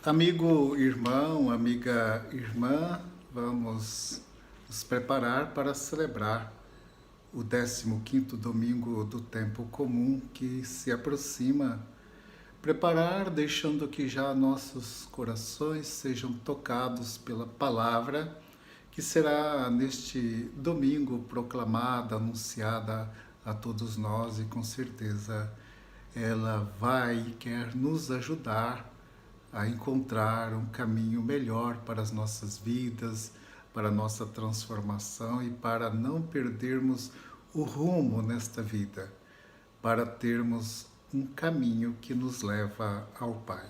Amigo irmão, amiga irmã, vamos nos preparar para celebrar o 15º domingo do tempo comum que se aproxima. Preparar deixando que já nossos corações sejam tocados pela palavra que será neste domingo proclamada, anunciada a todos nós e com certeza ela vai e quer nos ajudar a encontrar um caminho melhor para as nossas vidas, para a nossa transformação e para não perdermos o rumo nesta vida, para termos um caminho que nos leva ao Pai.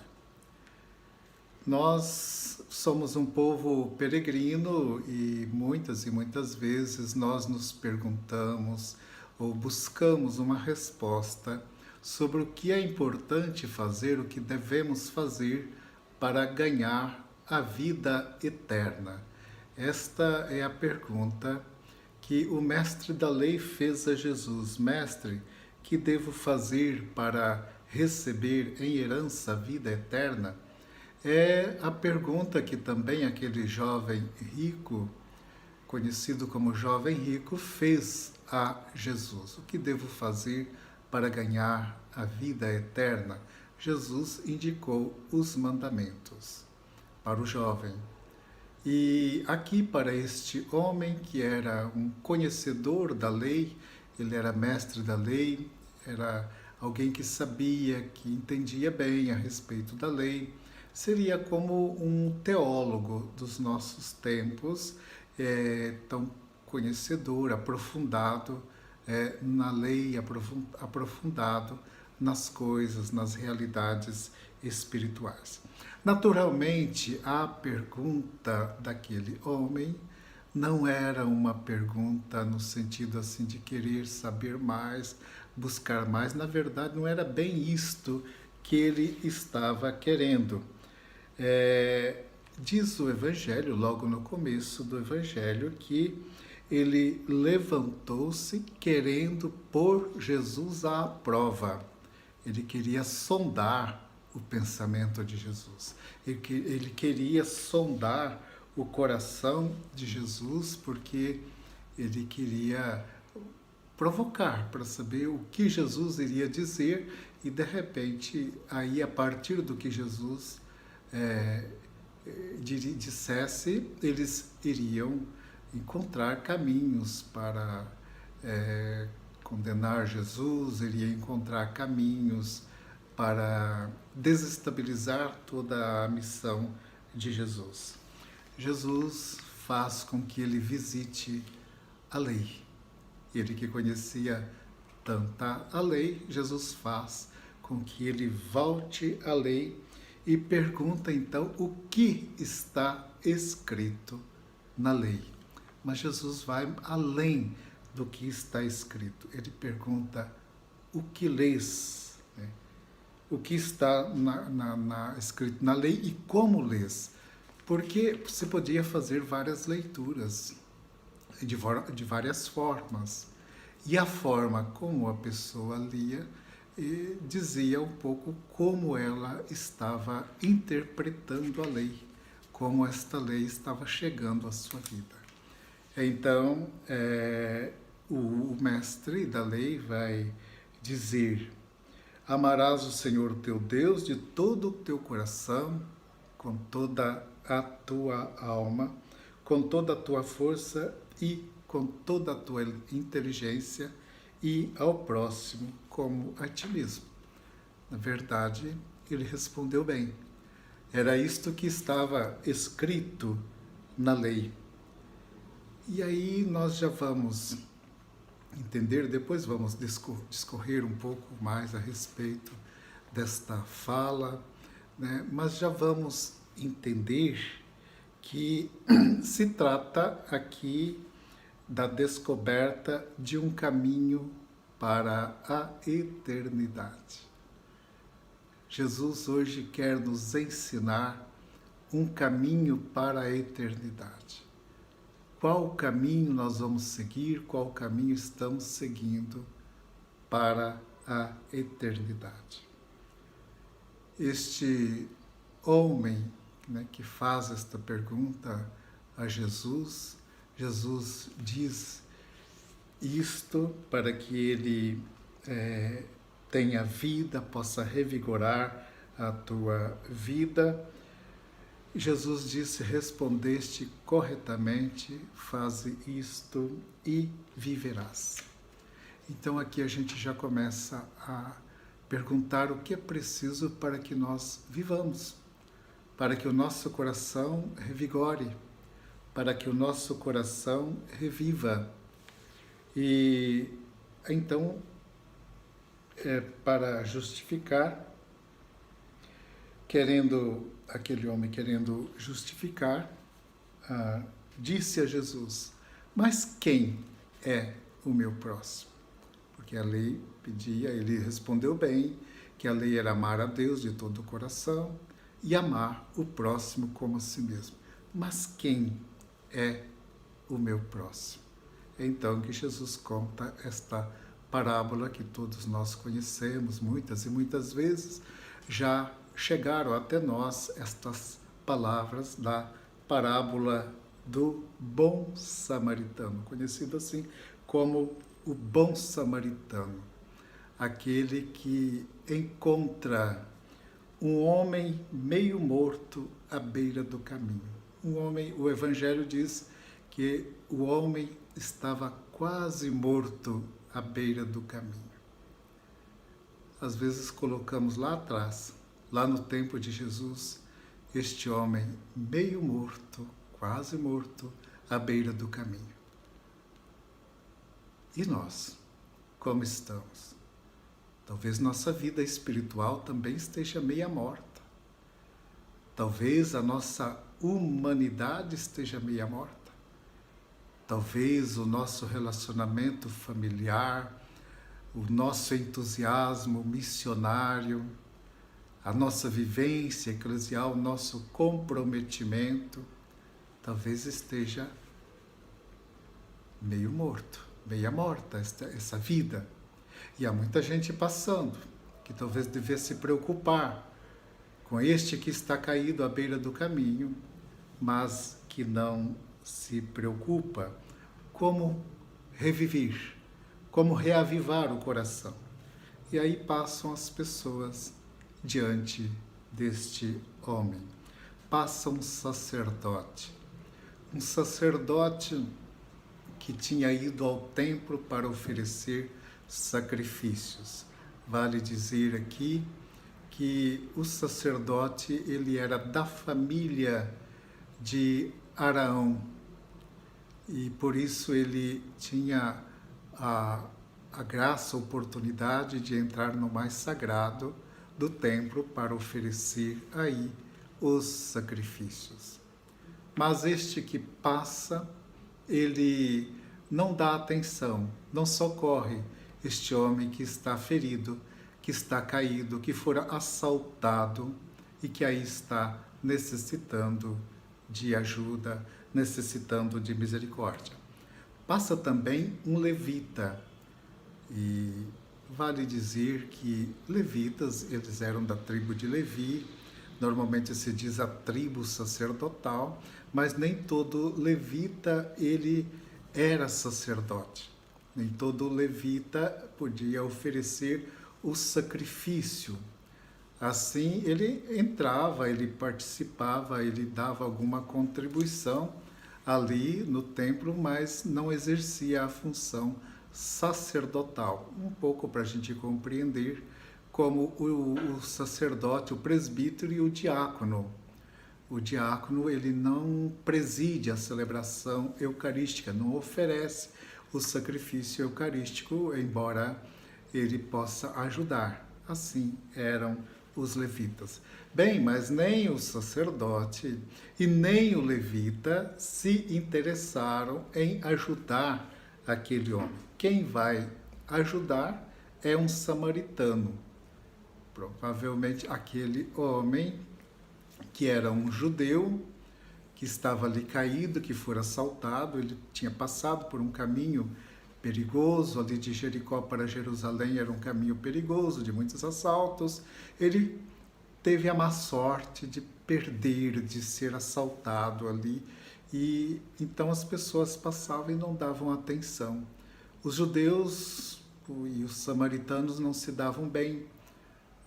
Nós somos um povo peregrino e muitas vezes nós nos perguntamos ou buscamos uma resposta sobre o que é importante fazer, o que devemos fazer para ganhar a vida eterna. Esta é a pergunta que o mestre da lei fez a Jesus. Mestre, que devo fazer para receber em herança a vida eterna? É a pergunta que também aquele jovem rico, conhecido como jovem rico, fez a Jesus. O que devo fazer para ganhar a vida eterna? Jesus indicou os mandamentos para o jovem. E aqui para este homem que era um conhecedor da lei, ele era mestre da lei, era alguém que sabia, que entendia bem a respeito da lei, seria como um teólogo dos nossos tempos, tão conhecedor, aprofundado na lei, aprofundado nas coisas, nas realidades espirituais. Naturalmente, a pergunta daquele homem não era uma pergunta no sentido assim de querer saber mais, buscar mais. Na verdade, não era bem isto que ele estava querendo. Diz o Evangelho, logo no começo do Evangelho, que ele levantou-se querendo pôr Jesus à prova. Ele queria sondar o pensamento de Jesus. Ele queria sondar o coração de Jesus porque ele queria provocar para saber o que Jesus iria dizer e de repente aí a partir do que Jesus dissesse, eles iriam encontrar caminhos para condenar Jesus, iria encontrar caminhos para desestabilizar toda a missão de Jesus. Jesus faz com que ele visite a lei. Ele que conhecia tanta a lei, Jesus faz com que ele volte à lei e pergunta então o que está escrito na lei. Mas Jesus vai além do que está escrito. Ele pergunta o que lês, né? O que está escrito na lei e como lês. Porque você podia fazer várias leituras de várias formas. E a forma como a pessoa lia dizia um pouco como ela estava interpretando a lei, como esta lei estava chegando à sua vida. Então, o mestre da lei vai dizer: amarás o Senhor teu Deus de todo o teu coração, com toda a tua alma, com toda a tua força e com toda a tua inteligência, e ao próximo como a ti mesmo. Na verdade, ele respondeu bem. Era isto que estava escrito na lei. E aí nós já vamos entender, depois vamos discorrer um pouco mais a respeito desta fala, né? Mas já vamos entender que se trata aqui da descoberta de um caminho para a eternidade. Jesus hoje quer nos ensinar um caminho para a eternidade. Qual caminho nós vamos seguir, qual caminho estamos seguindo para a eternidade. Este homem, né, que faz esta pergunta a Jesus, Jesus diz isto para que ele tenha vida, possa revigorar a tua vida. Jesus disse: respondeste corretamente, faze isto e viverás. Então aqui a gente já começa a perguntar o que é preciso para que nós vivamos, para que o nosso coração revigore, para que o nosso coração reviva. E então, para justificar, aquele homem querendo justificar, disse a Jesus: mas quem é o meu próximo? Porque a lei pedia, ele respondeu bem, que a lei era amar a Deus de todo o coração e amar o próximo como a si mesmo. Mas quem é o meu próximo? É então que Jesus conta esta parábola que todos nós conhecemos, muitas e muitas vezes já chegaram até nós estas palavras da parábola do bom samaritano, conhecido assim como o bom samaritano, aquele que encontra um homem meio morto à beira do caminho. O Evangelho diz que o homem estava quase morto à beira do caminho. Às vezes colocamos lá atrás, lá no tempo de Jesus, este homem meio morto, quase morto, à beira do caminho. E nós, como estamos? Talvez nossa vida espiritual também esteja meia morta. Talvez a nossa humanidade esteja meia morta. Talvez o nosso relacionamento familiar, o nosso entusiasmo missionário, a nossa vivência eclesial, o nosso comprometimento, talvez esteja meio morto, meia morta essa vida. E há muita gente passando, que talvez devesse se preocupar com este que está caído à beira do caminho, mas que não se preocupa como reviver, como reavivar o coração. E aí passam as pessoas diante deste homem. Passa um sacerdote que tinha ido ao templo para oferecer sacrifícios. Vale dizer aqui que o sacerdote, ele era da família de Araão, e por isso ele tinha a graça, a oportunidade de entrar no mais sagrado do templo para oferecer aí os sacrifícios. Mas este que passa, ele não dá atenção, não socorre este homem que está ferido, que está caído, que fora assaltado e que aí está necessitando de ajuda, necessitando de misericórdia. Passa também um levita, e vale dizer que levitas, eles eram da tribo de Levi, normalmente se diz a tribo sacerdotal, mas nem todo levita ele era sacerdote. Nem todo levita podia oferecer o sacrifício. Assim, ele entrava, ele participava, ele dava alguma contribuição ali no templo, mas não exercia a função sacerdotal. Um pouco para a gente compreender como o sacerdote, o presbítero e o diácono. O diácono, ele não preside a celebração eucarística, não oferece o sacrifício eucarístico, embora ele possa ajudar. Assim eram os levitas. Bem, mas nem o sacerdote e nem o levita se interessaram em ajudar aquele homem. Quem vai ajudar é um samaritano. Provavelmente aquele homem que era um judeu, que estava ali caído, que fora assaltado, ele tinha passado por um caminho perigoso, ali de Jericó para Jerusalém era um caminho perigoso, de muitos assaltos. Ele teve a má sorte de perder, de ser assaltado ali. E então as pessoas passavam e não davam atenção. Os judeus e os samaritanos não se davam bem,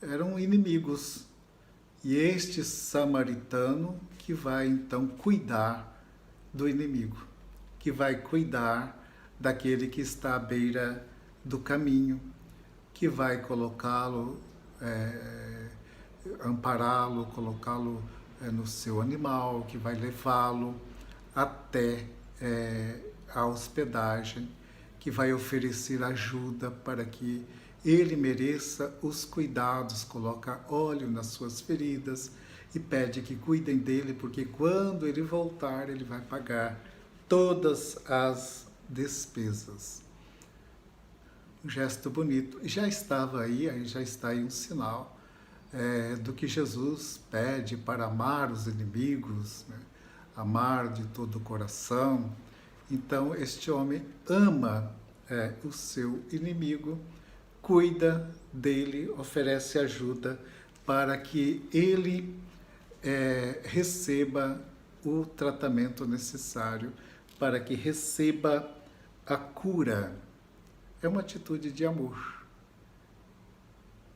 eram inimigos. E este samaritano que vai então cuidar do inimigo, que vai cuidar daquele que está à beira do caminho, que vai colocá-lo, ampará-lo, colocá-lo no seu animal, que vai levá-lo até a hospedagem, que vai oferecer ajuda para que ele mereça os cuidados, coloca óleo nas suas feridas e pede que cuidem dele, porque quando ele voltar, ele vai pagar todas as despesas. Um gesto bonito. Já estava aí já está aí um sinal do que Jesus pede para amar os inimigos, né? Amar de todo o coração. Então, este homem ama o seu inimigo, cuida dele, oferece ajuda para que ele receba o tratamento necessário, para que receba a cura. É uma atitude de amor.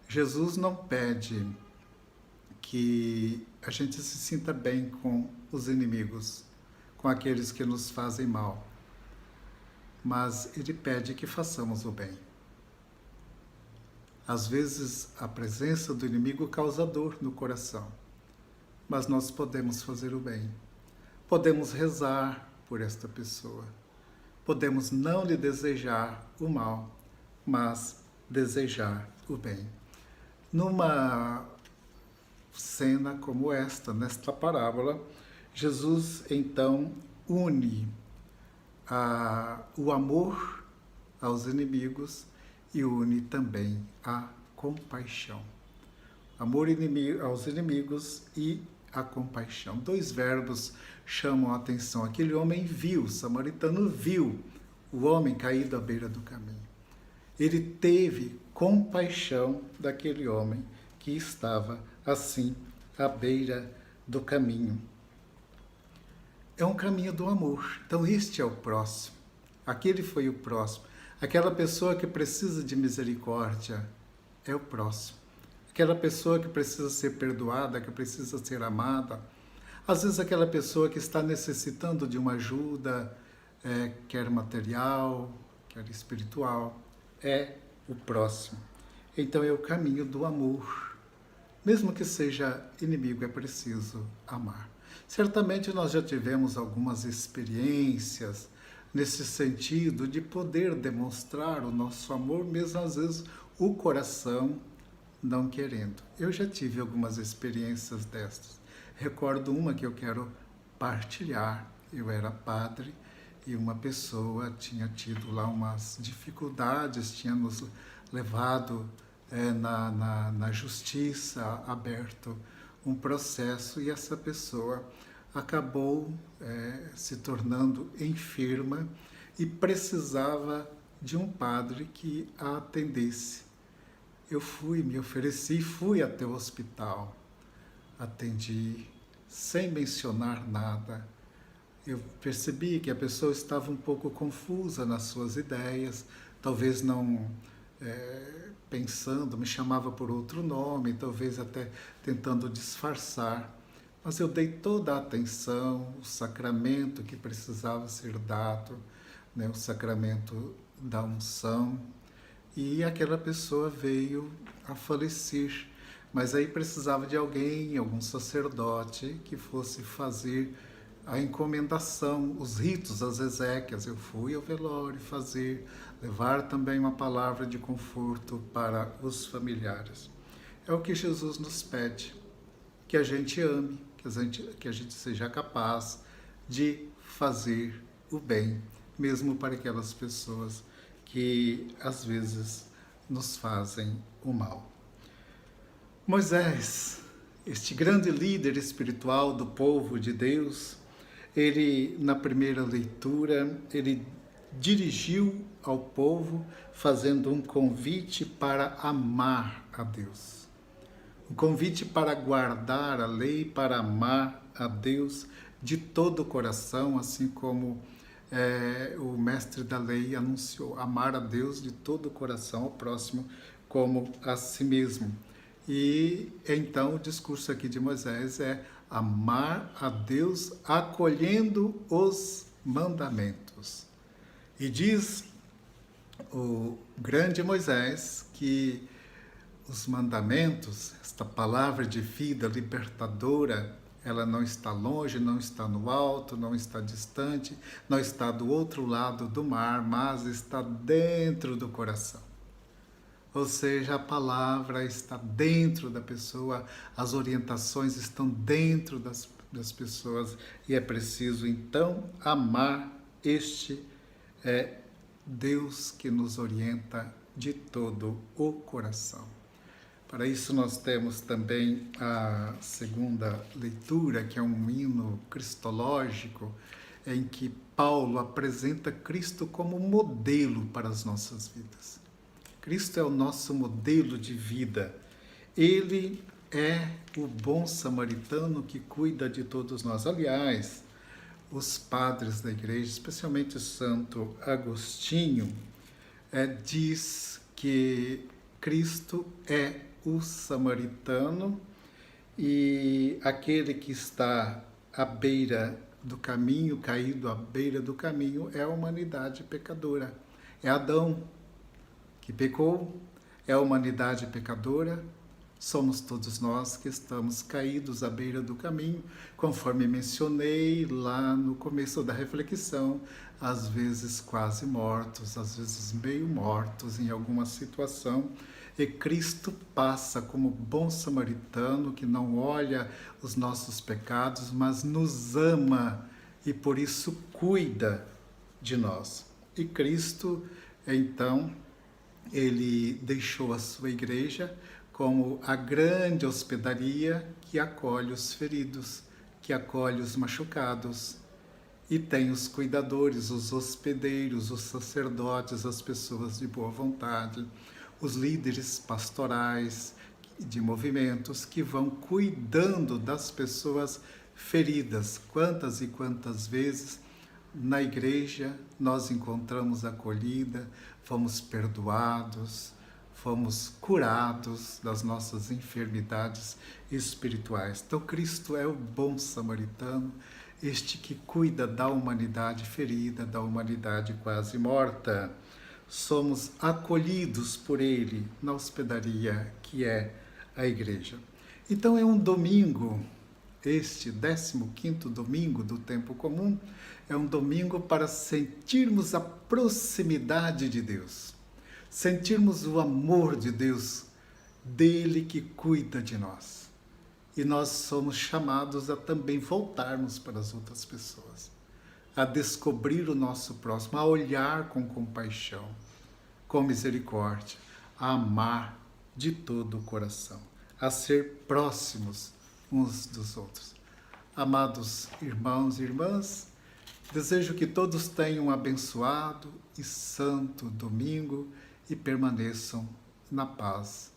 Jesus não pede que a gente se sinta bem com os inimigos, com aqueles que nos fazem mal, mas ele pede que façamos o bem. Às vezes, a presença do inimigo causa dor no coração, mas nós podemos fazer o bem. Podemos rezar por esta pessoa. Podemos não lhe desejar o mal, mas desejar o bem. Numa cena como esta, nesta parábola, Jesus então une o amor aos inimigos e une também a compaixão. Amor aos inimigos e a compaixão. Dois verbos chamam a atenção. Aquele homem viu, o samaritano viu o homem caído à beira do caminho. Ele teve compaixão daquele homem que estava assim à beira do caminho. É um caminho do amor. Então este é o próximo. Aquele foi o próximo. Aquela pessoa que precisa de misericórdia é o próximo. Aquela pessoa que precisa ser perdoada, que precisa ser amada. Às vezes aquela pessoa que está necessitando de uma ajuda, quer material, quer espiritual, é o próximo. Então é o caminho do amor. Mesmo que seja inimigo, é preciso amar. Certamente nós já tivemos algumas experiências nesse sentido de poder demonstrar o nosso amor, mesmo às vezes o coração não querendo. Eu já tive algumas experiências destas. Recordo uma que eu quero partilhar. Eu era padre e uma pessoa tinha tido lá umas dificuldades, tinha nos levado na justiça, aberto um processo, e essa pessoa acabou se tornando enferma e precisava de um padre que a atendesse. Eu me ofereci, fui até o hospital, atendi sem mencionar nada. Eu percebi que a pessoa estava um pouco confusa nas suas ideias, talvez não pensando, me chamava por outro nome, talvez até tentando disfarçar. Mas eu dei toda a atenção, o sacramento que precisava ser dado, né, o sacramento da unção, e aquela pessoa veio a falecer. Mas aí precisava de alguém, algum sacerdote, que fosse fazer a encomendação, os ritos, as exéquias. Eu fui ao velório fazer, levar também uma palavra de conforto para os familiares. É o que Jesus nos pede, que a gente ame, que a gente seja capaz de fazer o bem, mesmo para aquelas pessoas que às vezes nos fazem o mal. Moisés, este grande líder espiritual do povo de Deus, ele, na primeira leitura, ele dirigiu ao povo fazendo um convite para amar a Deus. O convite para guardar a lei, para amar a Deus de todo o coração, assim como o mestre da lei anunciou, amar a Deus de todo o coração, ao próximo como a si mesmo. E então o discurso aqui de Moisés é amar a Deus acolhendo os mandamentos. E diz o grande Moisés que os mandamentos, esta palavra de vida libertadora, ela não está longe, não está no alto, não está distante, não está do outro lado do mar, mas está dentro do coração. Ou seja, a palavra está dentro da pessoa, as orientações estão dentro das pessoas e é preciso então amar este Deus que nos orienta de todo o coração. Para isso nós temos também a segunda leitura, que é um hino cristológico, em que Paulo apresenta Cristo como modelo para as nossas vidas. Cristo é o nosso modelo de vida. Ele é o bom samaritano que cuida de todos nós. Aliás, os padres da igreja, especialmente o Santo Agostinho, diz que Cristo é o samaritano e aquele que está à beira do caminho, caído à beira do caminho, é a humanidade pecadora. É Adão que pecou, é a humanidade pecadora, somos todos nós que estamos caídos à beira do caminho, conforme mencionei lá no começo da reflexão, às vezes quase mortos, às vezes meio mortos em alguma situação, e Cristo passa como bom samaritano que não olha os nossos pecados, mas nos ama e por isso cuida de nós. E Cristo, então, ele deixou a sua igreja como a grande hospedaria que acolhe os feridos, que acolhe os machucados. E tem os cuidadores, os hospedeiros, os sacerdotes, as pessoas de boa vontade, os líderes pastorais de movimentos que vão cuidando das pessoas feridas. Quantas e quantas vezes na igreja nós encontramos acolhida, fomos perdoados, fomos curados das nossas enfermidades espirituais. Então Cristo é o bom samaritano, este que cuida da humanidade ferida, da humanidade quase morta. Somos acolhidos por Ele na hospedaria que é a igreja. Então é um domingo, este 15º domingo do tempo comum, é um domingo para sentirmos a proximidade de Deus, sentirmos o amor de Deus, dele que cuida de nós. E nós somos chamados a também voltarmos para as outras pessoas, a descobrir o nosso próximo, a olhar com compaixão, com misericórdia, a amar de todo o coração, a ser próximos uns dos outros. Amados irmãos e irmãs, desejo que todos tenham um abençoado e santo domingo e permaneçam na paz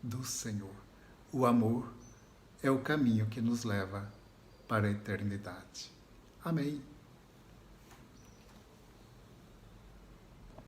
do Senhor. O amor é o caminho que nos leva para a eternidade. Amém.